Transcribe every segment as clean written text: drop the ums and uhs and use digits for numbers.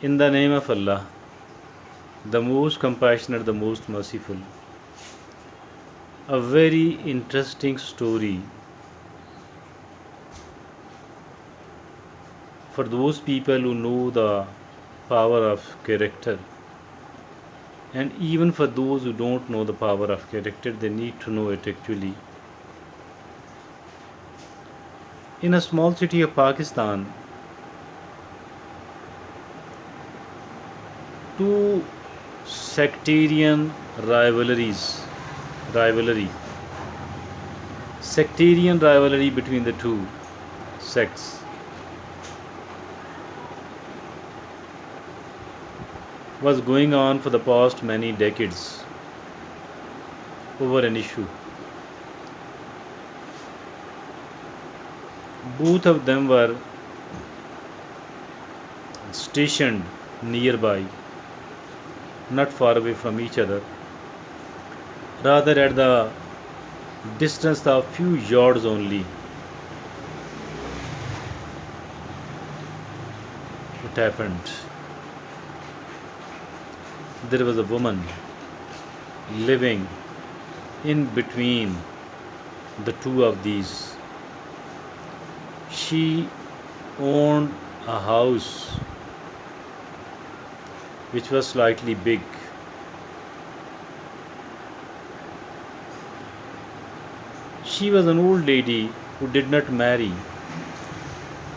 In the name of Allah, the most compassionate, the most merciful. A very interesting story for those people who know the power of character, and even for those who don't know the power of character, they need to know it actually. In a small city of Pakistan, two sectarian rivalry sectarian rivalry between the two sects was going on for the past many decades over an issue. Both of them were stationed nearby, not far away from each other, rather at the distance of few yards only. It happened. There was a woman living in between the two of these. She owned a house which was slightly big. She was an old lady who did not marry,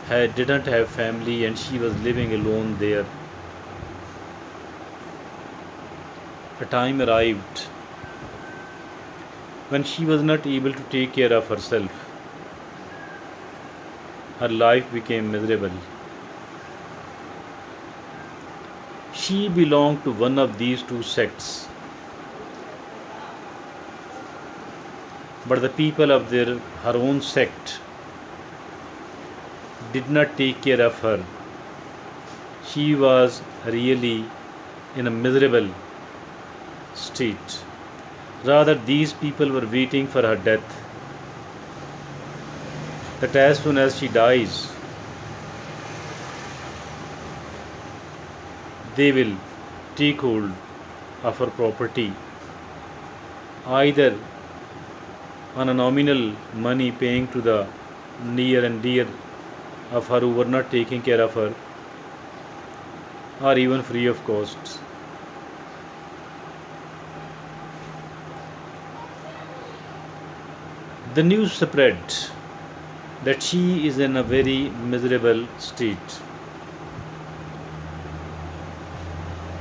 didn't have family, and she was living alone there. A time arrived when she was not able to take care of herself. Her life became miserable. She belonged to one of these two sects, but the people of her own sect did not take care of her. She was really in a miserable state. Rather, these people were waiting for her death, that as soon as she dies, they will take hold of her property, either on a nominal money paying to the near and dear of her who were not taking care of her, or even free of cost. The news spread that she is in a very miserable state.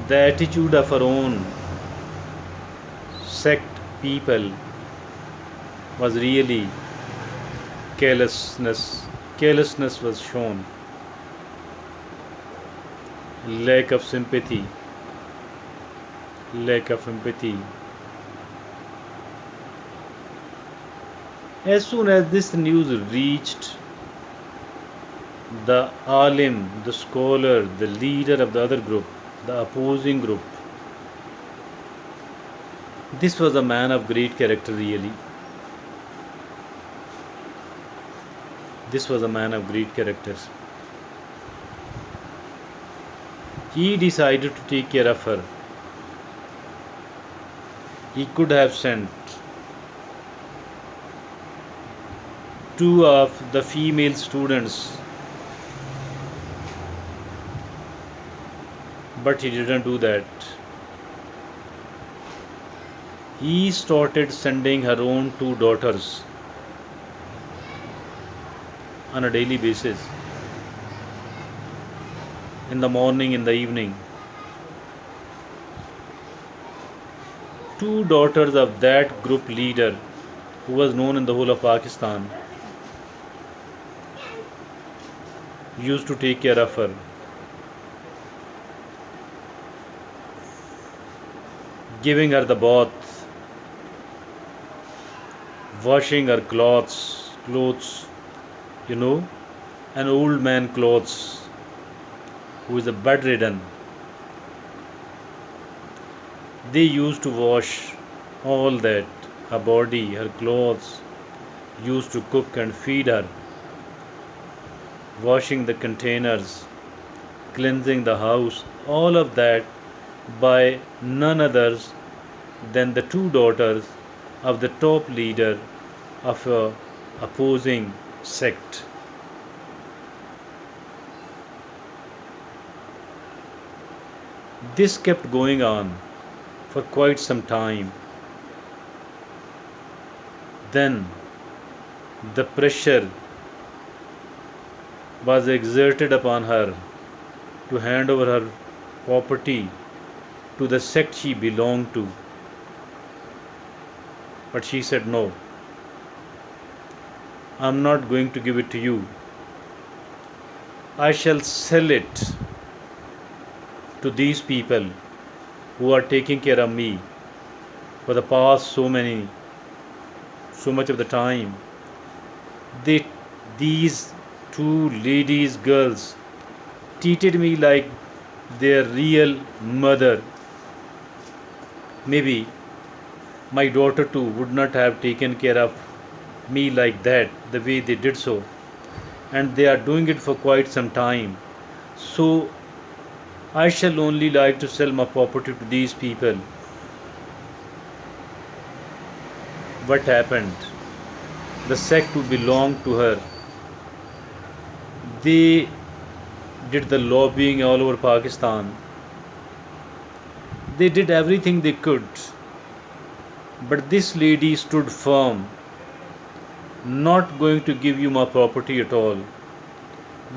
The attitude of her own sect people was really carelessness. Carelessness was shown, lack of sympathy, lack of empathy. As soon as this news reached the alim, the scholar, the leader of the other group, the opposing group, this was a man of great character, really. This was a man of great character. He decided to take care of her. He could have sent two of the female students, but he didn't do that. He started sending her own two daughters on a daily basis, in the morning, in the evening. Two daughters of that group leader, who was known in the whole of Pakistan, used to take care of her, giving her the bath, washing her clothes, an old man clothes who is a bedridden. They used to wash all that, her body, her clothes, used to cook and feed her, washing the containers, cleansing the house, all of that by none others than the two daughters of the top leader of a opposing sect. This kept going on for quite some time. Then the pressure was exerted upon her to hand over her property to the sect she belonged to. But she said, "No, I'm not going to give it to you. I shall sell it to these people who are taking care of me for the past so much of the time. They, these two ladies, girls, treated me like their real mother. Maybe my daughter too would not have taken care of me like that, the way they did so. And they are doing it for quite some time. So I shall only like to sell my property to these people." What happened? The sect who belonged to her, they did the lobbying all over Pakistan. They did everything they could. But this lady stood firm, "Not going to give you my property at all.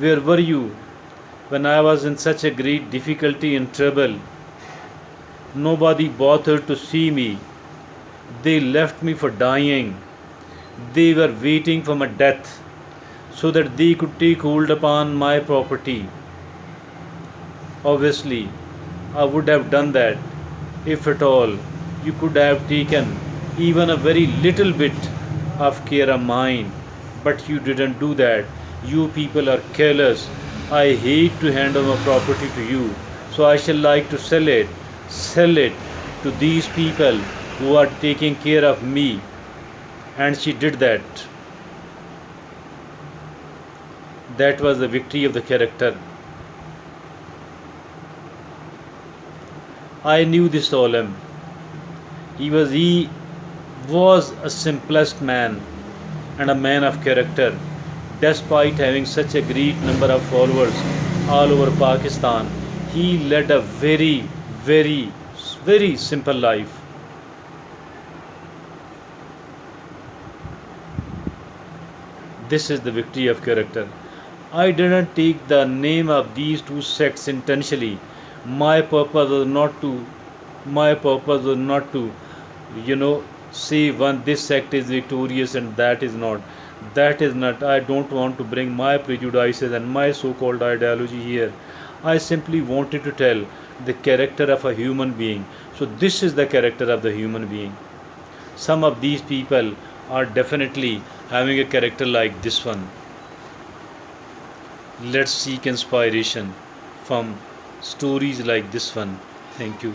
Where were you when I was in such a great difficulty and trouble? Nobody bothered to see me. They left me for dying. They were waiting for my death so that they could take hold upon my property. Obviously, I would have done that if at all you could have taken even a very little bit of care of mine. But you didn't do that. You people are careless. I hate to hand over property to you, so I shall like to sell it to these people who are taking care of me." And she did that. That was the victory of the character. I knew this Olam. He was a simplest man and a man of character, despite having such a great number of followers all over Pakistan. He led a very, very, very simple life. This is the victory of character. I didn't take the name of these two sects intentionally. My purpose was not to my purpose was not to you know say one this sect is victorious and that is not. I don't want to bring my prejudices and my so-called ideology here. I simply wanted to tell the character of a human being. So this is the character of the human being. Some of these people are definitely having a character like this one. Let's seek inspiration from stories like this one. Thank you.